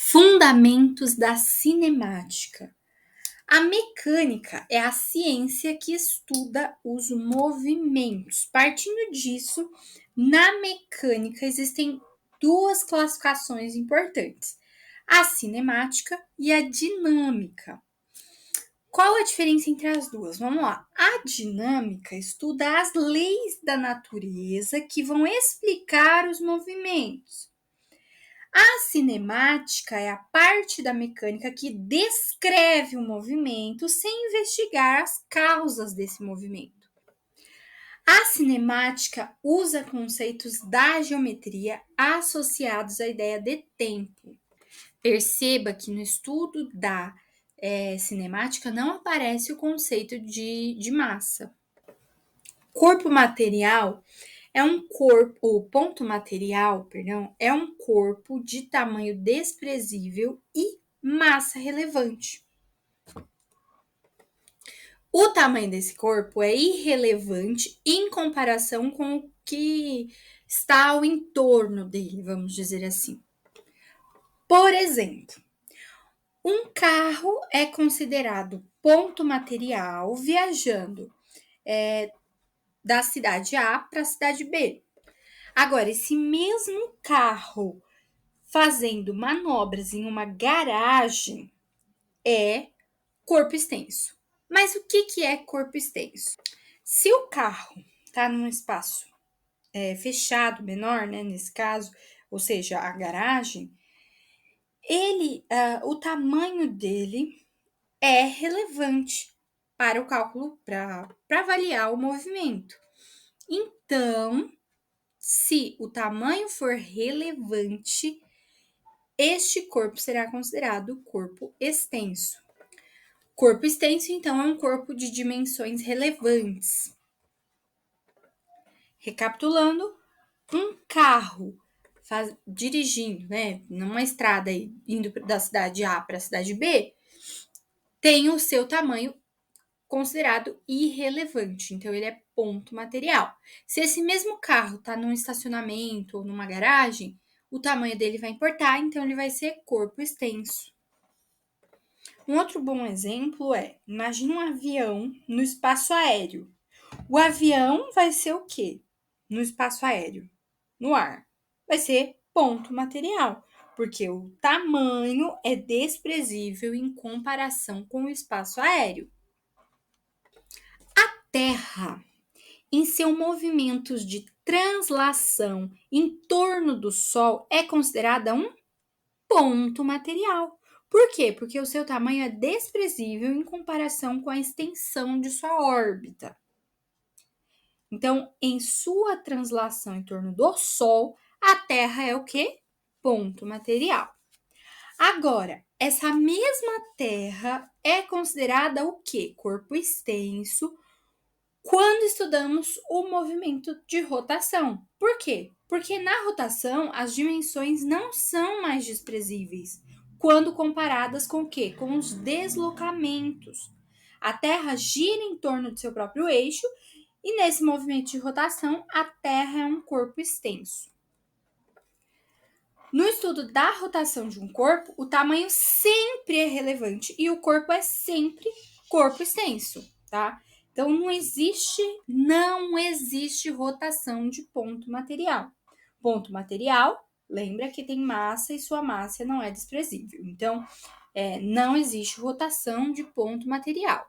Fundamentos da cinemática. A mecânica é a ciência que estuda os movimentos. Partindo disso, na mecânica existem duas classificações importantes: a cinemática e a dinâmica. Qual a diferença entre as duas? Vamos lá. A dinâmica estuda as leis da natureza que vão explicar os movimentos. A cinemática é a parte da mecânica que descreve o movimento sem investigar as causas desse movimento. A cinemática usa conceitos da geometria associados à ideia de tempo. Perceba que no estudo da cinemática não aparece o conceito de massa. Corpo material é um corpo, o ponto material, é um corpo de tamanho desprezível e massa relevante. O tamanho desse corpo é irrelevante em comparação com o que está ao entorno dele, vamos dizer assim. Por exemplo, um carro é considerado ponto material viajando da cidade A para a cidade B. Agora, esse mesmo carro fazendo manobras em uma garagem é corpo extenso. Mas o que é corpo extenso? Se o carro está num espaço fechado, menor, né, nesse caso, ou seja, a garagem, o tamanho dele é relevante para o cálculo, para avaliar o movimento. Então, se o tamanho for relevante, este corpo será considerado corpo extenso. Corpo extenso, então, é um corpo de dimensões relevantes. Recapitulando, um carro dirigindo, né, numa estrada indo da cidade A para a cidade B, tem o seu tamanho considerado irrelevante, então ele é ponto material. Se esse mesmo carro está num estacionamento ou numa garagem, o tamanho dele vai importar, então ele vai ser corpo extenso. Um outro bom exemplo é, imagine um avião no espaço aéreo. O avião vai ser o quê? No espaço aéreo, no ar. Vai ser ponto material, porque o tamanho é desprezível em comparação com o espaço aéreo. A Terra, em seu movimento de translação em torno do Sol, é considerada um ponto material. Por quê? Porque o seu tamanho é desprezível em comparação com a extensão de sua órbita. Então, em sua translação em torno do Sol, a Terra é o quê? Ponto material. Agora, essa mesma Terra é considerada o quê? Corpo extenso, quando estudamos o movimento de rotação. Por quê? Porque na rotação as dimensões não são mais desprezíveis quando comparadas com o quê? Com os deslocamentos. A Terra gira em torno de seu próprio eixo e nesse movimento de rotação a Terra é um corpo extenso. No estudo da rotação de um corpo, o tamanho sempre é relevante e o corpo é sempre corpo extenso, tá? Então, não existe rotação de ponto material. Ponto material, lembra que tem massa e sua massa não é desprezível. Então, não existe rotação de ponto material.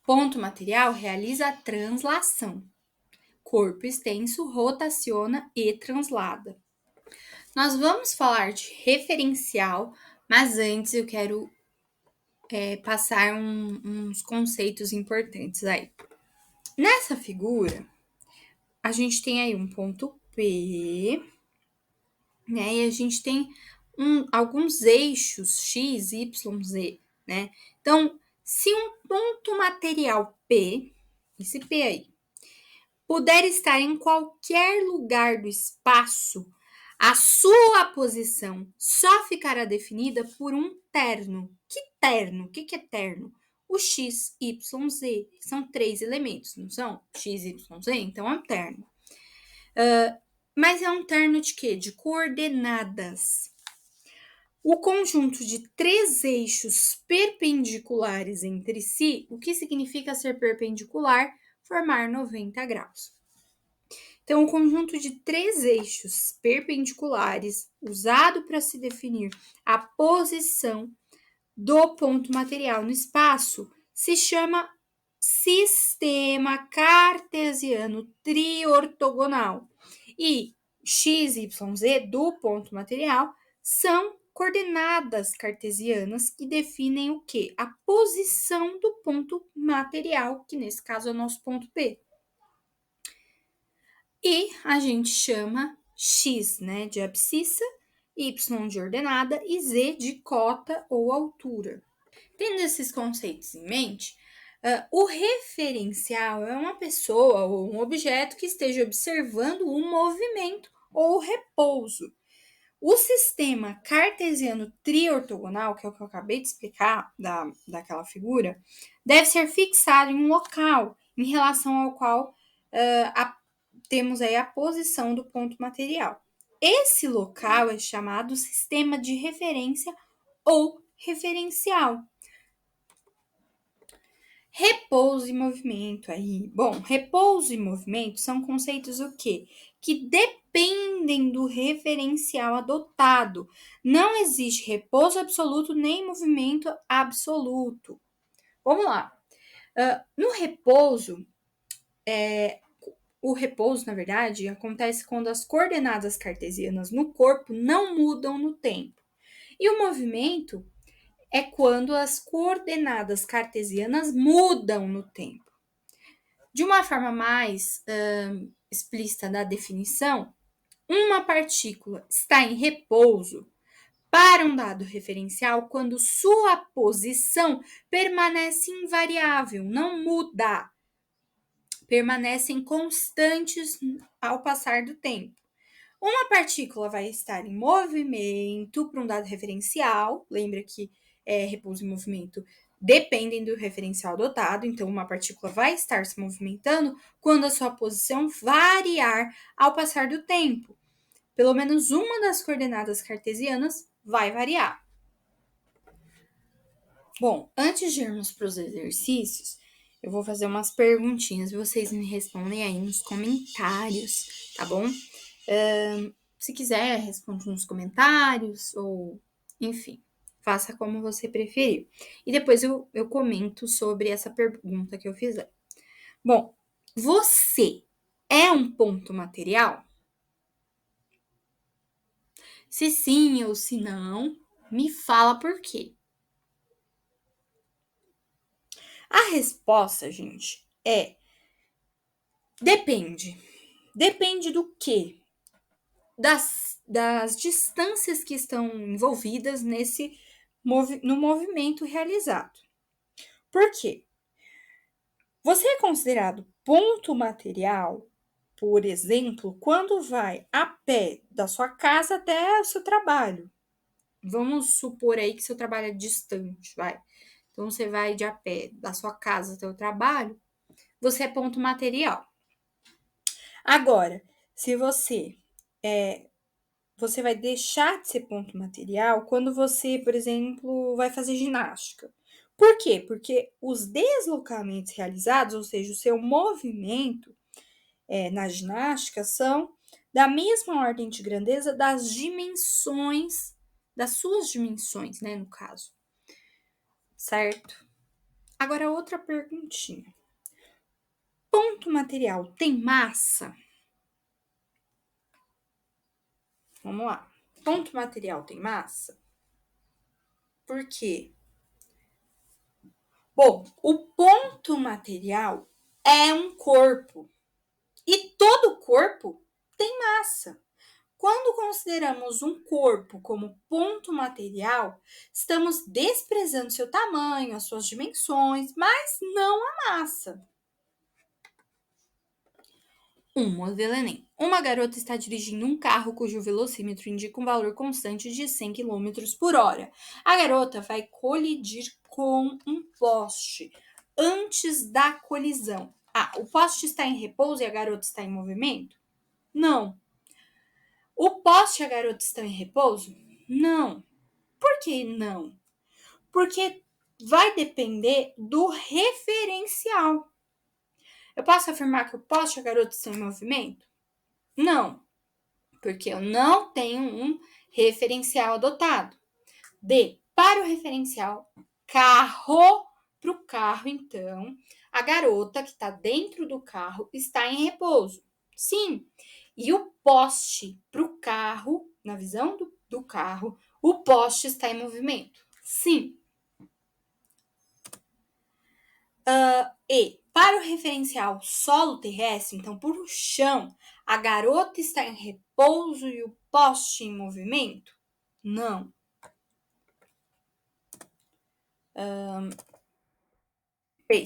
Ponto material realiza a translação. Corpo extenso rotaciona e translada. Nós vamos falar de referencial, mas antes eu quero passar uns conceitos importantes aí. Nessa figura, a gente tem aí um ponto P, né? E a gente tem alguns eixos X, Y, Z, né? Então, se um ponto material P, esse P aí, puder estar em qualquer lugar do espaço, a sua posição só ficará definida por um terno. Que terno? O que é terno? O X, Y, Z. São 3 elementos, não são? X, Y, Z, então é um terno. Mas é um terno de quê? De coordenadas. o conjunto de 3 eixos perpendiculares entre si, o que significa ser perpendicular? Formar 90 graus. Então, o conjunto de 3 eixos perpendiculares usado para se definir a posição do ponto material no espaço se chama sistema cartesiano triortogonal. E x, y, z do ponto material são coordenadas cartesianas que definem o quê? A posição do ponto material, que nesse caso é o nosso ponto P. E a gente chama x, né, de abscissa, y de ordenada e z de cota ou altura. Tendo esses conceitos em mente, o referencial é uma pessoa ou um objeto que esteja observando um movimento ou repouso. O sistema cartesiano triortogonal, que é o que eu acabei de explicar daquela figura, deve ser fixado em um local em relação ao qual temos aí a posição do ponto material. Esse local é chamado sistema de referência ou referencial. Repouso e movimento aí. Bom, repouso e movimento são conceitos o quê? Que dependem do referencial adotado. Não existe repouso absoluto nem movimento absoluto. Vamos lá. No repouso, o repouso, na verdade, acontece quando as coordenadas cartesianas no corpo não mudam no tempo. E o movimento é quando as coordenadas cartesianas mudam no tempo. De uma forma mais explícita da definição, uma partícula está em repouso para um dado referencial quando sua posição permanece invariável, não muda, permanecem constantes ao passar do tempo. Uma partícula vai estar em movimento para um dado referencial, lembra que repouso e movimento dependem do referencial adotado, então uma partícula vai estar se movimentando quando a sua posição variar ao passar do tempo. Pelo menos uma das coordenadas cartesianas vai variar. Bom, antes de irmos para os exercícios, eu vou fazer umas perguntinhas e vocês me respondem aí nos comentários, tá bom? Se quiser, responde nos comentários ou, enfim, faça como você preferir. E depois eu comento sobre essa pergunta que eu fizer. Bom, você é um ponto material? Se sim ou se não, me fala por quê. A resposta, gente, é depende. Depende do quê? Das distâncias que estão envolvidas no movimento realizado. Por quê? Você é considerado ponto material, por exemplo, quando vai a pé da sua casa até o seu trabalho. Vamos supor aí que seu trabalho é distante, vai. Então, você vai de a pé da sua casa até o trabalho, você é ponto material. Agora, se você vai deixar de ser ponto material quando você, por exemplo, vai fazer ginástica. Por quê? Porque os deslocamentos realizados, ou seja, o seu movimento na ginástica, são da mesma ordem de grandeza das dimensões, das suas dimensões, né, no caso. Certo? Agora, outra perguntinha. Ponto material tem massa? Vamos lá. Ponto material tem massa? Por quê? Bom, o ponto material é um corpo e todo corpo tem massa. Quando consideramos um corpo como ponto material, estamos desprezando seu tamanho, as suas dimensões, mas não a massa. Modelo Enem. Uma garota está dirigindo um carro cujo velocímetro indica um valor constante de 100 km por hora. A garota vai colidir com um poste antes da colisão. O poste está em repouso e a garota está em movimento? Não. O poste e a garota estão em repouso? Não. Por que não? Porque vai depender do referencial. Eu posso afirmar que o poste e a garota estão em movimento? Não, porque eu não tenho um referencial adotado. Para o referencial carro, para o carro, então, a garota que está dentro do carro está em repouso. Sim. E o poste para o carro, na visão do carro, o poste está em movimento. Sim. E para o referencial solo terrestre, então por o chão, a garota está em repouso e o poste em movimento? Não.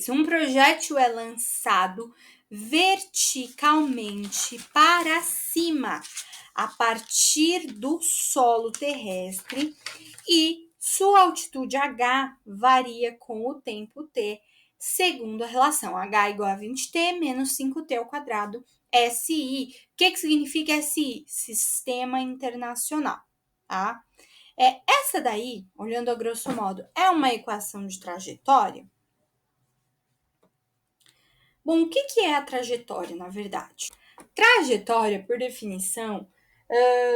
Um projétil é lançado verticalmente para cima, a partir do solo terrestre, e sua altitude H varia com o tempo T, segundo a relação H igual a 20T menos 5T ao quadrado, SI. O que significa SI? Sistema Internacional, tá? Essa daí, olhando a grosso modo, é uma equação de trajetória? Bom, o que é a trajetória, na verdade? Trajetória, por definição,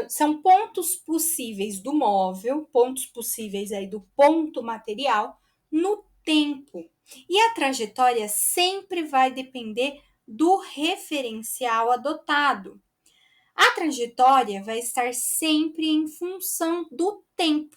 são pontos possíveis do móvel, pontos possíveis aí do ponto material no tempo. E a trajetória sempre vai depender do referencial adotado. A trajetória vai estar sempre em função do tempo.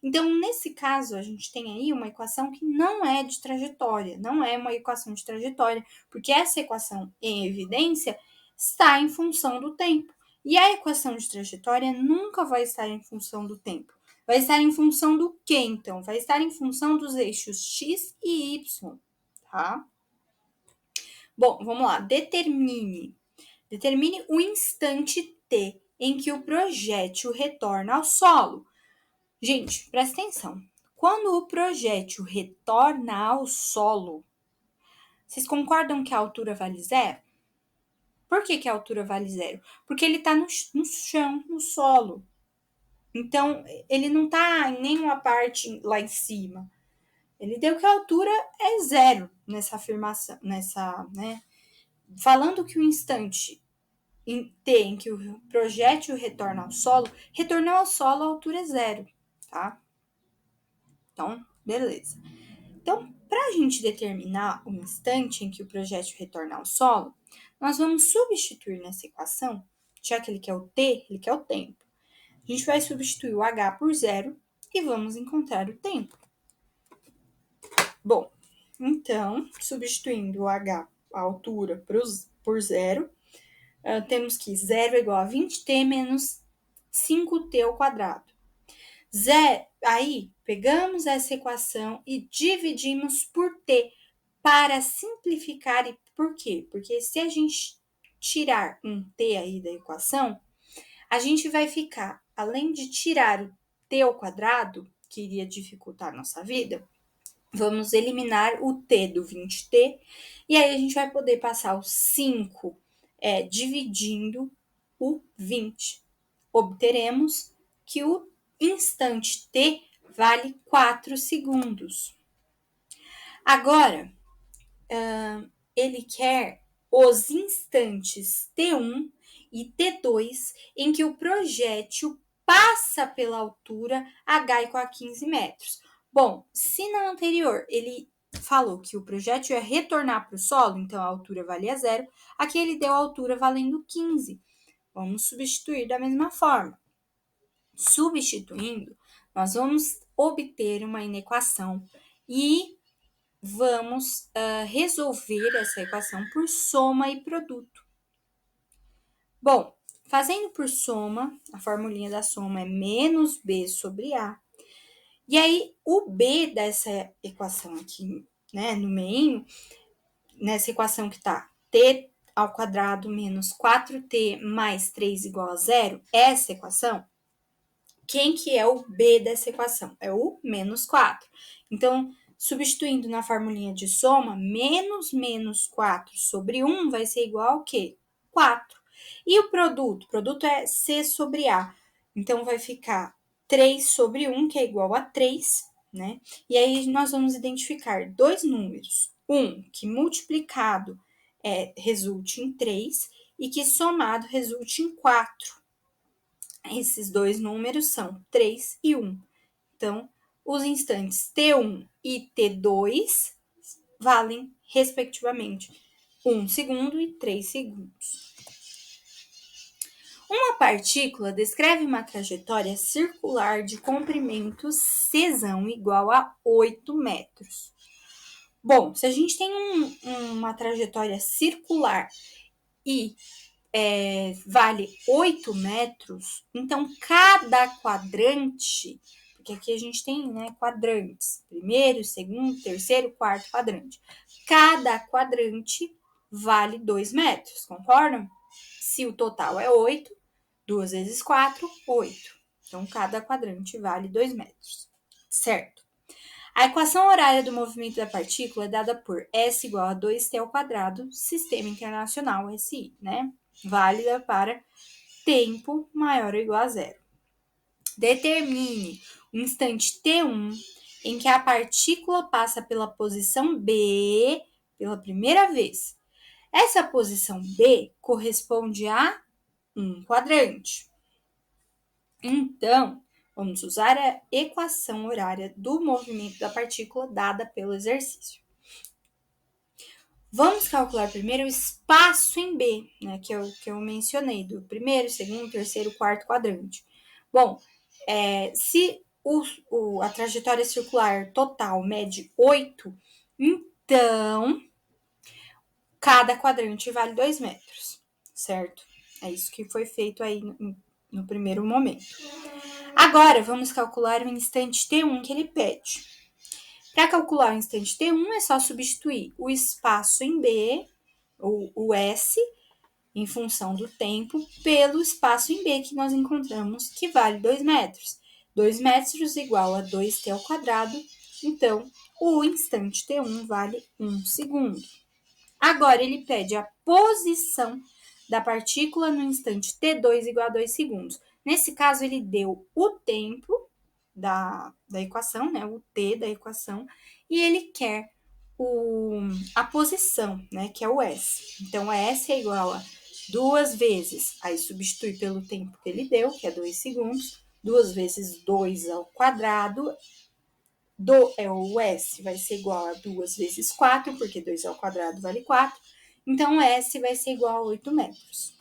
Então, nesse caso, a gente tem aí uma equação que não é de trajetória, não é uma equação de trajetória, porque essa equação em evidência está em função do tempo. E a equação de trajetória nunca vai estar em função do tempo. Vai estar em função do quê, então? Vai estar em função dos eixos x e y, tá? Bom, vamos lá. Determine o instante t em que o projétil retorna ao solo. Gente, presta atenção. Quando o projétil retorna ao solo, vocês concordam que a altura vale zero? Por que a altura vale zero? Porque ele está no chão, no solo. Então, ele não está em nenhuma parte lá em cima. Ele deu que a altura é zero nessa afirmação, né? Falando que o instante em T em que o projétil retorna ao solo, retornou ao solo, a altura é zero, tá? Então, beleza. Então, para a gente determinar o instante em que o projétil retorna ao solo, nós vamos substituir nessa equação, já que ele quer o t, ele quer o tempo. A gente vai substituir o h por zero e vamos encontrar o tempo. Bom, então, substituindo o h, a altura, por zero, temos que zero é igual a 20t menos 5t ao quadrado. Aí, pegamos essa equação e dividimos por t para simplificar. E por quê? Porque se a gente tirar um t aí da equação, a gente vai ficar, além de tirar o t ao quadrado, que iria dificultar a nossa vida, vamos eliminar o t do 20t, e aí a gente vai poder passar o 5 dividindo o 20. Obteremos que o instante t vale 4 segundos. Agora, ele quer os instantes T1 e T2 em que o projétil passa pela altura h igual a 15 metros. Bom, se na anterior ele falou que o projétil ia retornar para o solo, então a altura valia zero, aqui ele deu a altura valendo 15. Vamos substituir da mesma forma. Substituindo, nós vamos obter uma inequação e vamos resolver essa equação por soma e produto. Bom, fazendo por soma, a formulinha da soma é menos b sobre a. E aí, o b dessa equação aqui, né, no meio, nessa equação que está t ao quadrado menos 4t mais 3 igual a zero, essa equação, quem que é o b dessa equação? É o menos 4. Então, substituindo na formulinha de soma, menos 4 sobre 1 vai ser igual ao quê? 4. E o produto? O produto é C sobre A. Então, vai ficar 3 sobre 1, que é igual a 3, né? E aí nós vamos identificar dois números. Um que multiplicado resulte em 3 e que somado resulte em 4. Esses dois números são 3 e 1. Então, os instantes T1 e T2 valem, respectivamente, 1 segundo e 3 segundos. Uma partícula descreve uma trajetória circular de comprimento czão igual a 8 metros. Bom, se a gente tem uma trajetória circular e vale 8 metros, então cada quadrante, porque aqui a gente tem quadrantes, primeiro, segundo, terceiro, quarto quadrante. Cada quadrante vale 2 metros, concordam? Se o total é 8, 2 vezes 4, 8. Então, cada quadrante vale 2 metros, certo? A equação horária do movimento da partícula é dada por S igual a 2T ao quadrado, Sistema Internacional SI, né? Válida para tempo maior ou igual a zero. Determine o instante T1 em que a partícula passa pela posição B pela primeira vez. Essa posição B corresponde a um quadrante. Então, vamos usar a equação horária do movimento da partícula dada pelo exercício. Vamos calcular primeiro o espaço em B, né, que eu mencionei, do primeiro, segundo, terceiro, quarto quadrante. Bom, se a trajetória circular total mede 8, então cada quadrante vale 2 metros, certo? É isso que foi feito aí no primeiro momento. Agora, vamos calcular o instante T1 que ele pede. Para calcular o instante T1, é só substituir o espaço em B, o S, em função do tempo, pelo espaço em B que nós encontramos, que vale 2 metros. 2 metros igual a 2T ao quadrado, então o instante T1 vale 1 segundo. Agora, ele pede a posição da partícula no instante T2 igual a 2 segundos. Nesse caso, ele deu o tempo da equação, né, o T da equação, e ele quer a posição, né, que é o S. Então, S é igual a 2 vezes, aí substitui pelo tempo que ele deu, que é 2 segundos, 2 vezes 2 ao quadrado, o S vai ser igual a 2 vezes 4, porque 2 ao quadrado vale 4, então S vai ser igual a 8 metros.